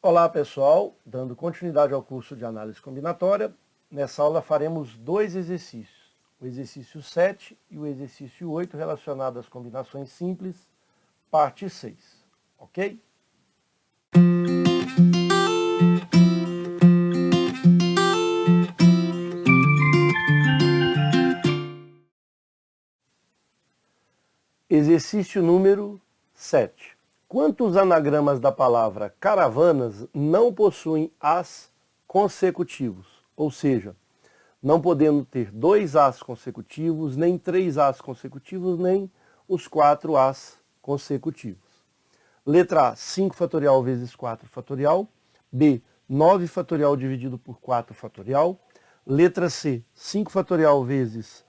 Olá pessoal, dando continuidade ao curso de análise combinatória, nessa aula faremos dois exercícios, o exercício 7 e o exercício 8 relacionados às combinações simples, parte 6, ok? Exercício número 7. Quantos anagramas da palavra caravanas não possuem as consecutivos? Ou seja, não podendo ter 2 as consecutivos, nem 3 as consecutivos, nem os 4 as consecutivos. Letra A, 5 fatorial vezes 4 fatorial. B, 9 fatorial dividido por 4 fatorial. Letra C, 5 fatorial vezes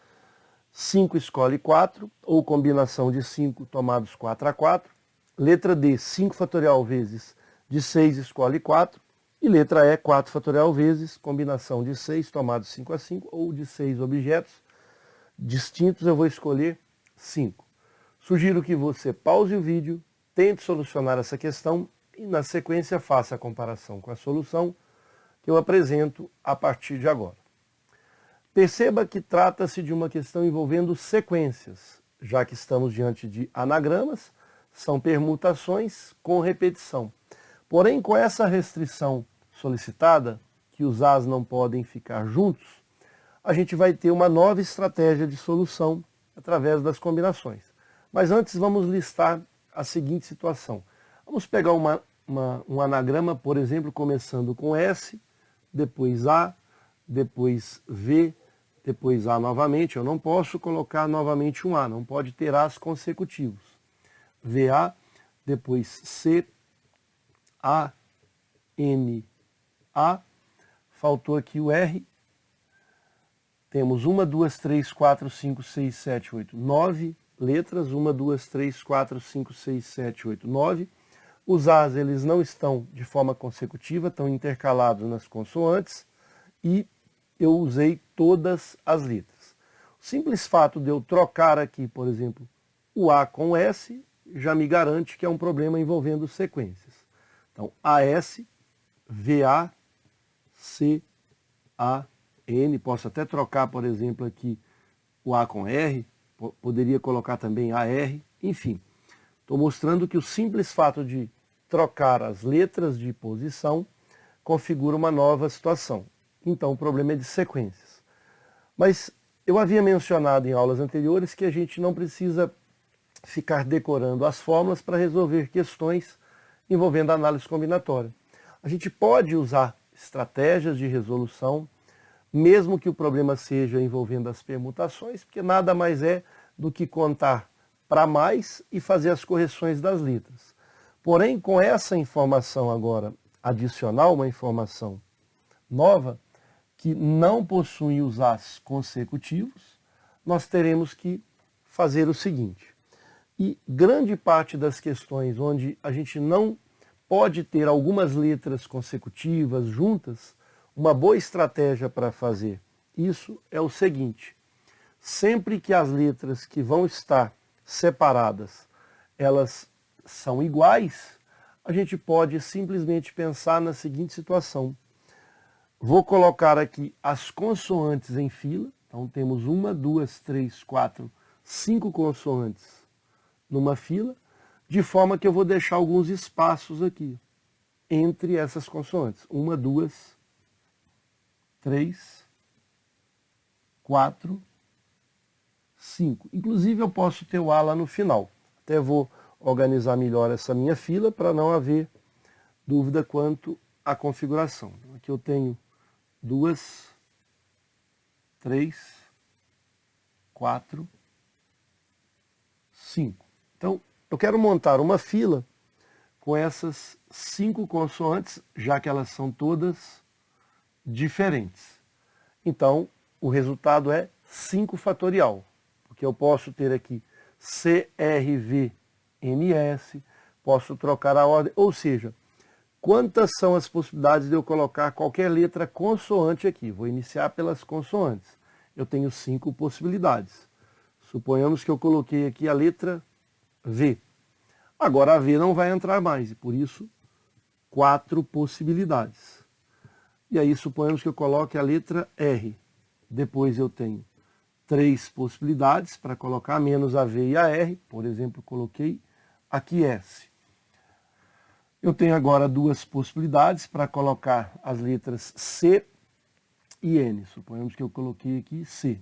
5 escolhe 4, ou combinação de 5 tomados 4 a 4. Letra D, 5 fatorial vezes de 6 escolhe 4. E letra E, 4 fatorial vezes combinação de 6 tomados 5 a 5, ou de 6 objetos distintos eu vou escolher 5. Sugiro que você pause o vídeo, tente solucionar essa questão e na sequência faça a comparação com a solução que eu apresento a partir de agora. Perceba que trata-se de uma questão envolvendo sequências, já que estamos diante de anagramas, são permutações com repetição. Porém, com essa restrição solicitada, que os as não podem ficar juntos, a gente vai ter uma nova estratégia de solução através das combinações. Mas antes vamos listar a seguinte situação. Vamos pegar um anagrama, por exemplo, começando com S, depois A, depois V, depois A novamente. Eu não posso colocar novamente um A, não pode ter As consecutivos. VA, depois C, A, N, A. Faltou aqui o R. Temos 1, 2, 3, 4, 5, 6, 7, 8, 9 letras. 1, 2, 3, 4, 5, 6, 7, 8, 9. Os As eles não estão de forma consecutiva, estão intercalados nas consoantes. E eu usei todas as letras. O simples fato de eu trocar aqui, por exemplo, o A com S, já me garante que é um problema envolvendo sequências. Então, AS, VA, C, A, N. Posso até trocar, por exemplo, aqui o A com R, poderia colocar também AR, enfim. Estou mostrando que o simples fato de trocar as letras de posição configura uma nova situação. Então, o problema é de sequências. Mas eu havia mencionado em aulas anteriores que a gente não precisa ficar decorando as fórmulas para resolver questões envolvendo análise combinatória. A gente pode usar estratégias de resolução, mesmo que o problema seja envolvendo as permutações, porque nada mais é do que contar para mais e fazer as correções das letras. Porém, com essa informação agora adicional, uma informação nova, que não possui os as consecutivos, nós teremos que fazer o seguinte. E grande parte das questões onde a gente não pode ter algumas letras consecutivas juntas, uma boa estratégia para fazer isso é o seguinte. Sempre que as letras que vão estar separadas, elas são iguais, a gente pode simplesmente pensar na seguinte situação. Vou colocar aqui as consoantes em fila. Então temos 1, 2, 3, 4, 5 consoantes numa fila, de forma que eu vou deixar alguns espaços aqui entre essas consoantes. 1, 2, 3, 4, 5. Inclusive eu posso ter o A lá no final. Até vou organizar melhor essa minha fila para não haver dúvida quanto à configuração. Então, aqui eu tenho 2, 3, 4, 5. Então, eu quero montar uma fila com essas 5 consoantes, já que elas são todas diferentes. Então, o resultado é 5 fatorial, porque eu posso ter aqui CRVNS, posso trocar a ordem, ou seja, quantas são as possibilidades de eu colocar qualquer letra consoante aqui? Vou iniciar pelas consoantes. Eu tenho 5 possibilidades. Suponhamos que eu coloquei aqui a letra V. Agora a V não vai entrar mais, e por isso 4 possibilidades. E aí suponhamos que eu coloque a letra R. Depois eu tenho 3 possibilidades para colocar menos a V e a R. Por exemplo, coloquei aqui S. Eu tenho agora 2 possibilidades para colocar as letras C e N. Suponhamos que eu coloquei aqui C.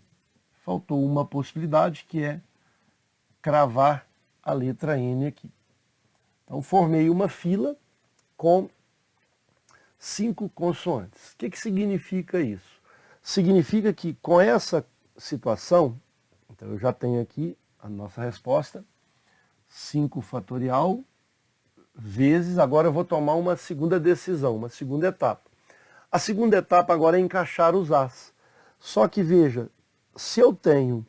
Faltou uma possibilidade, que é cravar a letra N aqui. Então, formei uma fila com 5 consoantes. O que significa isso? Significa que com essa situação, então eu já tenho aqui a nossa resposta, 5 fatorial vezes, agora eu vou tomar uma segunda decisão, uma segunda etapa. A segunda etapa agora é encaixar os As. Só que veja, se eu tenho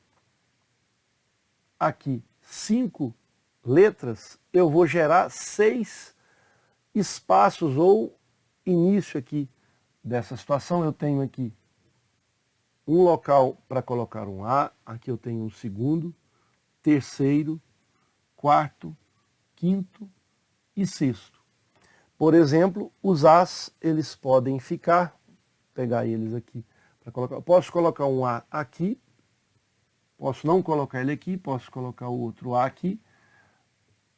aqui 5 letras, eu vou gerar 6 espaços ou início aqui dessa situação. Eu tenho aqui um local para colocar um A, aqui eu tenho um segundo, terceiro, quarto, quinto e sexto. Por exemplo, os As, eles podem ficar, vou pegar eles aqui para colocar. Eu posso colocar um A aqui, posso não colocar ele aqui, posso colocar o outro A aqui,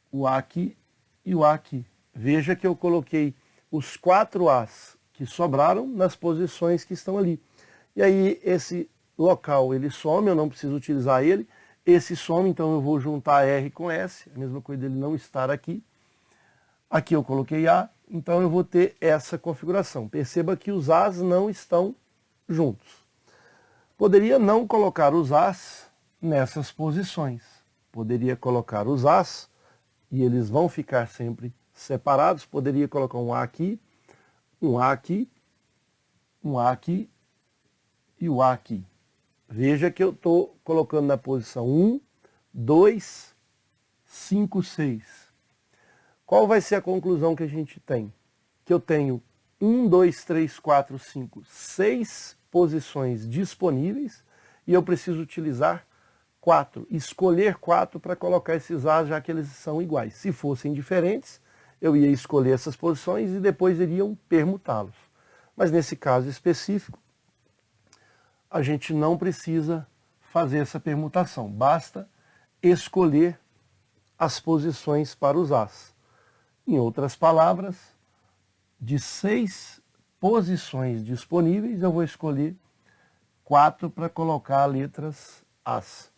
o A aqui e o A aqui. Veja que eu coloquei os 4 As que sobraram nas posições que estão ali. E aí esse local ele some, eu não preciso utilizar ele. Esse some, então eu vou juntar R com S, a mesma coisa dele não estar aqui. Aqui eu coloquei A, então eu vou ter essa configuração. Perceba que os As não estão juntos. Poderia não colocar os As nessas posições. Poderia colocar os As e eles vão ficar sempre separados. Poderia colocar um A aqui, um A aqui, um A aqui e o A aqui. Veja que eu estou colocando na posição 1, 2, 5, 6. Qual vai ser a conclusão que a gente tem? Que eu tenho 1, 2, 3, 4, 5, 6 posições disponíveis e eu preciso utilizar 4, escolher 4 para colocar esses As, já que eles são iguais. Se fossem diferentes, eu ia escolher essas posições e depois iriam permutá-los. Mas nesse caso específico, a gente não precisa fazer essa permutação, basta escolher as posições para os As. Em outras palavras, de 6 posições disponíveis, eu vou escolher 4 para colocar letras As.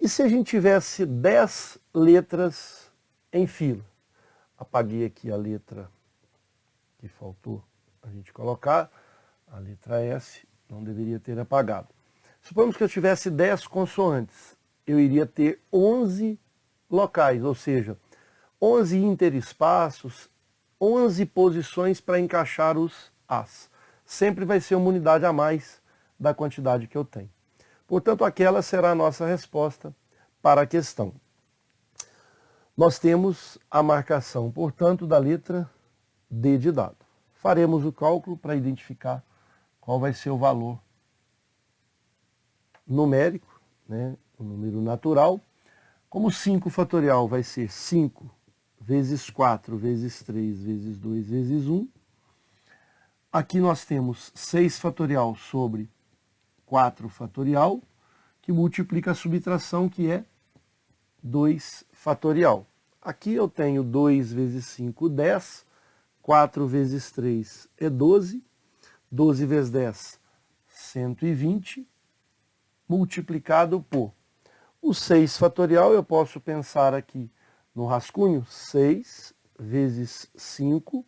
E se a gente tivesse 10 letras em fila? Apaguei aqui a letra que faltou a gente colocar, a letra S, não deveria ter apagado. Suponhamos que eu tivesse 10 consoantes, eu iria ter 11 locais, ou seja, 11 interespaços, 11 posições para encaixar os As. Sempre vai ser uma unidade a mais da quantidade que eu tenho. Portanto, aquela será a nossa resposta para a questão. Nós temos a marcação, portanto, da letra D de dado. Faremos o cálculo para identificar qual vai ser o valor numérico, né, o número natural. Como 5 fatorial vai ser 5 vezes 4 vezes 3 vezes 2 vezes 1. Aqui nós temos 6 fatorial sobre 4 fatorial, que multiplica a subtração, que é 2 fatorial. Aqui eu tenho 2 vezes 5, 10. 4 vezes 3 é 12. 12 vezes 10, 120. Multiplicado por o 6 fatorial, eu posso pensar aqui no rascunho, 6 vezes 5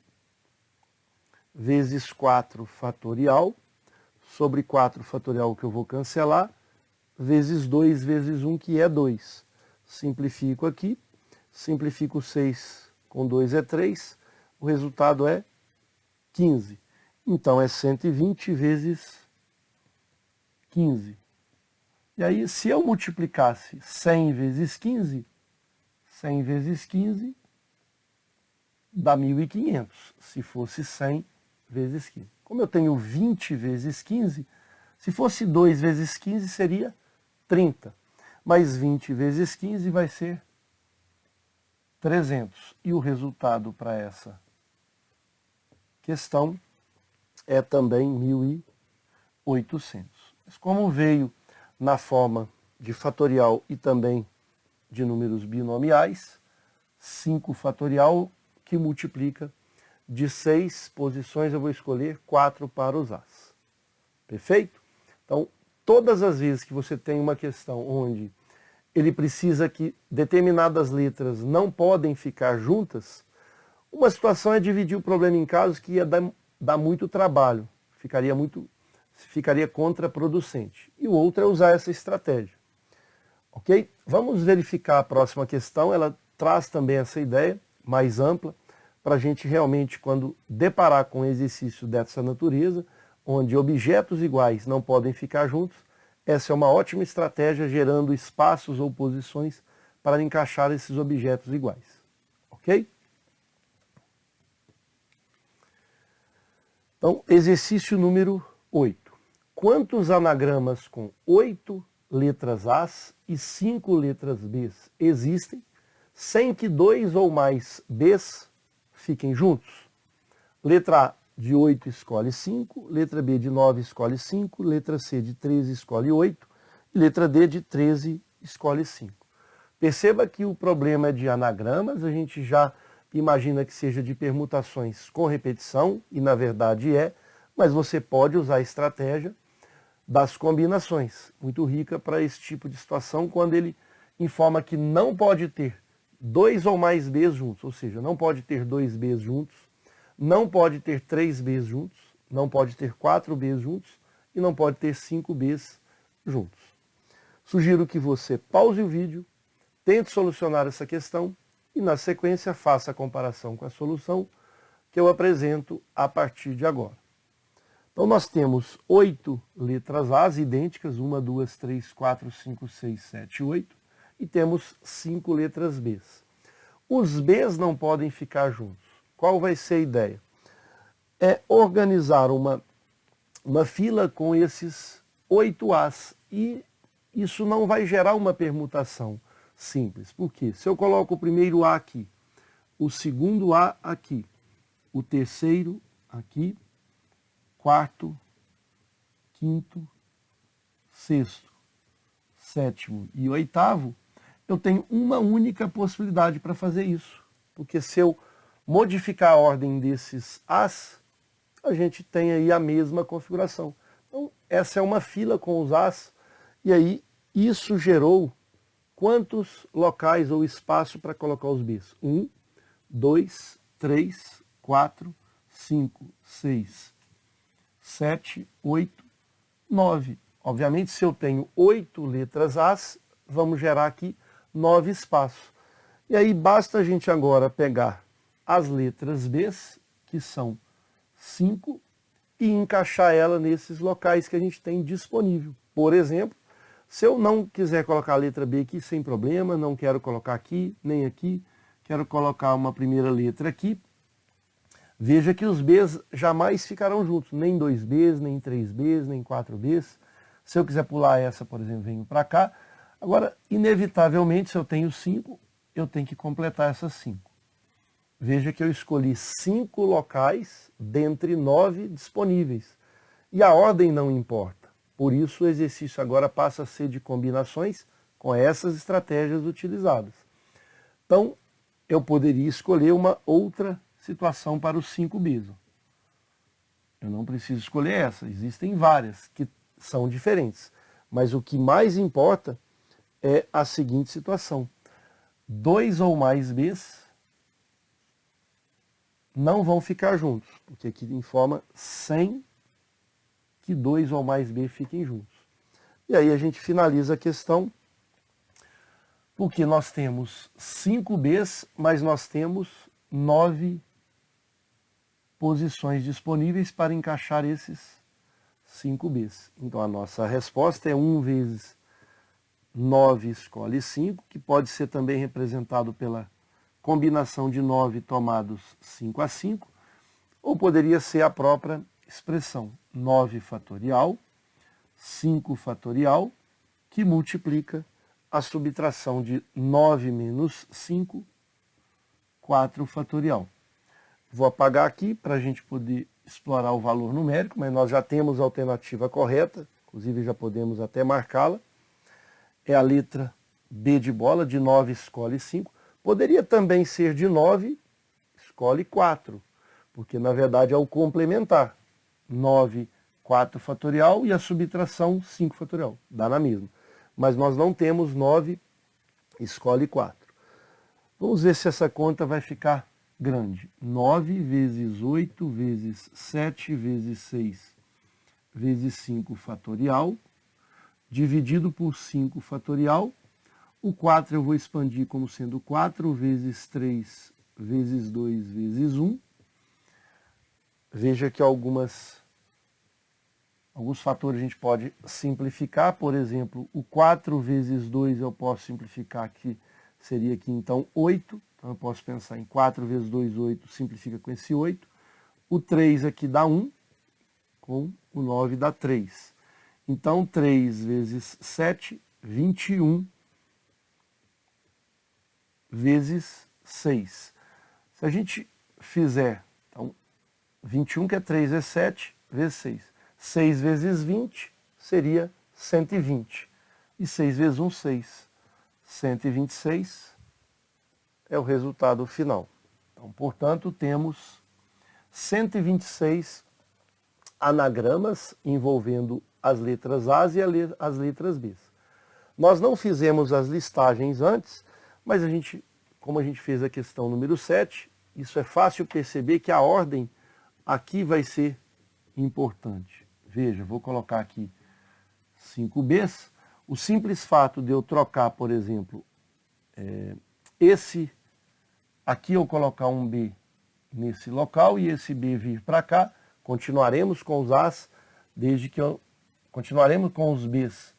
vezes 4 fatorial, sobre 4 fatorial que eu vou cancelar, vezes 2 vezes 1, que é 2. Simplifico aqui, simplifico 6 com 2 é 3, o resultado é 15. Então é 120 vezes 15. E aí, se eu multiplicasse 100 vezes 15, 100 vezes 15 dá 1.500, se fosse 100 vezes 15. Como eu tenho 20 vezes 15, se fosse 2 vezes 15 seria 30. Mas 20 vezes 15 vai ser 300. E o resultado para essa questão é também 1.800. Mas como veio na forma de fatorial e também de números binomiais, 5 fatorial que multiplica de 6 posições, eu vou escolher 4 para os As. Perfeito? Então, todas as vezes que você tem uma questão onde ele precisa que determinadas letras não podem ficar juntas, uma situação é dividir o problema em casos que ia dar muito trabalho, ficaria contraproducente. E o outro é usar essa estratégia. Ok? Vamos verificar a próxima questão, ela traz também essa ideia mais ampla, para a gente realmente, quando deparar com um exercício dessa natureza, onde objetos iguais não podem ficar juntos, essa é uma ótima estratégia gerando espaços ou posições para encaixar esses objetos iguais. Ok? Então, exercício número 8. Quantos anagramas com 8 letras As e 5 letras Bs existem, sem que 2 ou mais Bs fiquem juntos? Letra A de 8 escolhe 5, letra B de 9 escolhe 5, letra C de 13 escolhe 8, e letra D de 13 escolhe 5. Perceba que o problema é de anagramas, a gente já imagina que seja de permutações com repetição, e na verdade é, mas você pode usar a estratégia das combinações, muito rica para esse tipo de situação, quando ele informa que não pode ter 2 ou mais Bs juntos, ou seja, não pode ter 2 Bs juntos, não pode ter 3 Bs juntos, não pode ter 4 Bs juntos e não pode ter 5 Bs juntos. Sugiro que você pause o vídeo, tente solucionar essa questão e na sequência faça a comparação com a solução que eu apresento a partir de agora. Então nós temos 8 letras As idênticas, 1, 2, 3, 4, 5, 6, 7, 8, e temos 5 letras Bs. Os Bs não podem ficar juntos. Qual vai ser a ideia? É organizar uma fila com esses 8 As, e isso não vai gerar uma permutação simples. Por quê? Se eu coloco o primeiro A aqui, o segundo A aqui, o terceiro aqui, quarto, quinto, sexto, sétimo e oitavo, eu tenho uma única possibilidade para fazer isso. Porque se eu modificar a ordem desses As, a gente tem aí a mesma configuração. Então, essa é uma fila com os As, e aí isso gerou quantos locais ou espaço para colocar os Bs? 1, 2, 3, 4, 5, 6, 7, 8, 9. Obviamente, se eu tenho 8 letras As, vamos gerar aqui 9 espaços. E aí basta a gente agora pegar as letras Bs, que são 5, e encaixar ela nesses locais que a gente tem disponível. Por exemplo, se eu não quiser colocar a letra B aqui, sem problema, não quero colocar aqui, nem aqui, quero colocar uma primeira letra aqui, veja que os Bs jamais ficarão juntos, nem 2 Bs, nem 3 Bs, nem 4 Bs. Se eu quiser pular essa, por exemplo, venho para cá. Agora, inevitavelmente, se eu tenho 5, eu tenho que completar essas 5. Veja que eu escolhi 5 locais dentre 9 disponíveis. E a ordem não importa. Por isso o exercício agora passa a ser de combinações com essas estratégias utilizadas. Então, eu poderia escolher uma outra situação para os 5 Bs. Eu não preciso escolher essa, existem várias que são diferentes. Mas o que mais importa é a seguinte situação. 2 ou mais Bs não vão ficar juntos, porque aqui informa sem que 2 ou mais B fiquem juntos. E aí a gente finaliza a questão, porque nós temos 5 Bs, mas nós temos 9 posições disponíveis para encaixar esses 5 Bs. Então a nossa resposta é 1 vezes 9 escolhe 5, que pode ser também representado pela combinação de 9 tomados 5 a 5, ou poderia ser a própria expressão 9 fatorial, 5 fatorial, que multiplica a subtração de 9 menos 5, 4 fatorial. Vou apagar aqui para a gente poder explorar o valor numérico, mas nós já temos a alternativa correta, inclusive já podemos até marcá-la. É a letra B de bola, de 9 escolhe 5. Poderia também ser de 9, escolhe 4, porque na verdade é o complementar. 9, 4 fatorial e a subtração 5 fatorial, dá na mesma. Mas nós não temos 9, escolhe 4. Vamos ver se essa conta vai ficar grande. 9 vezes 8 vezes 7 vezes 6 vezes 5 fatorial, dividido por 5 fatorial. O 4 eu vou expandir como sendo 4 vezes 3 vezes 2 vezes 1. Veja que alguns fatores a gente pode simplificar. Por exemplo, o 4 vezes 2 eu posso simplificar aqui, seria aqui então 8. Então eu posso pensar em 4 vezes 2, 8, simplifica com esse 8. O 3 aqui dá 1, com o 9 dá 3. Então 3 vezes 7, 21 vezes 6. Se a gente fizer, então, 21 que é 3 vezes 7 vezes 6. 6 vezes 20 seria 120. E 6 vezes 1, 6. 126 é o resultado final. Então, portanto, temos 126 anagramas envolvendo as letras A e as letras B. Nós não fizemos as listagens antes, mas como a gente fez a questão número 7, isso é fácil perceber que a ordem aqui vai ser importante. Veja, vou colocar aqui 5Bs. O simples fato de eu trocar, por exemplo, esse aqui eu colocar um B nesse local e esse B vir para cá, continuaremos com os As, continuaremos com os Bs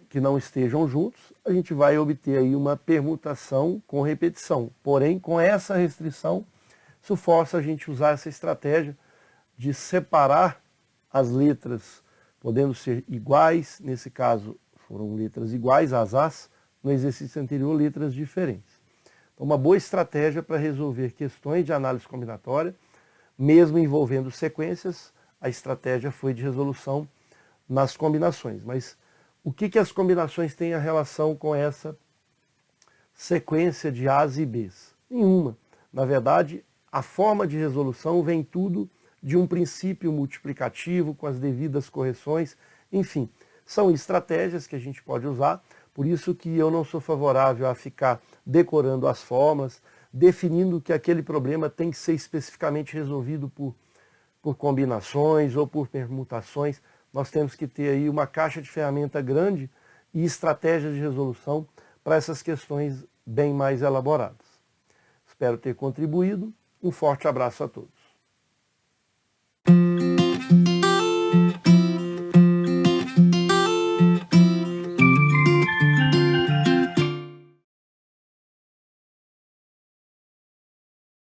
que não estejam juntos, a gente vai obter aí uma permutação com repetição. Porém, com essa restrição, isso força a gente usar essa estratégia de separar as letras, podendo ser iguais, nesse caso foram letras iguais, as As, no exercício anterior, letras diferentes. Então, uma boa estratégia para resolver questões de análise combinatória, mesmo envolvendo sequências, a estratégia foi de resolução nas combinações. Mas o que as combinações têm a relação com essa sequência de As e Bs? Nenhuma. Na verdade, a forma de resolução vem tudo de um princípio multiplicativo, com as devidas correções. Enfim, são estratégias que a gente pode usar. Por isso que eu não sou favorável a ficar decorando as fórmulas, definindo que aquele problema tem que ser especificamente resolvido por combinações ou por permutações. Nós temos que ter aí uma caixa de ferramenta grande e estratégias de resolução para essas questões bem mais elaboradas. Espero ter contribuído. Um forte abraço a todos.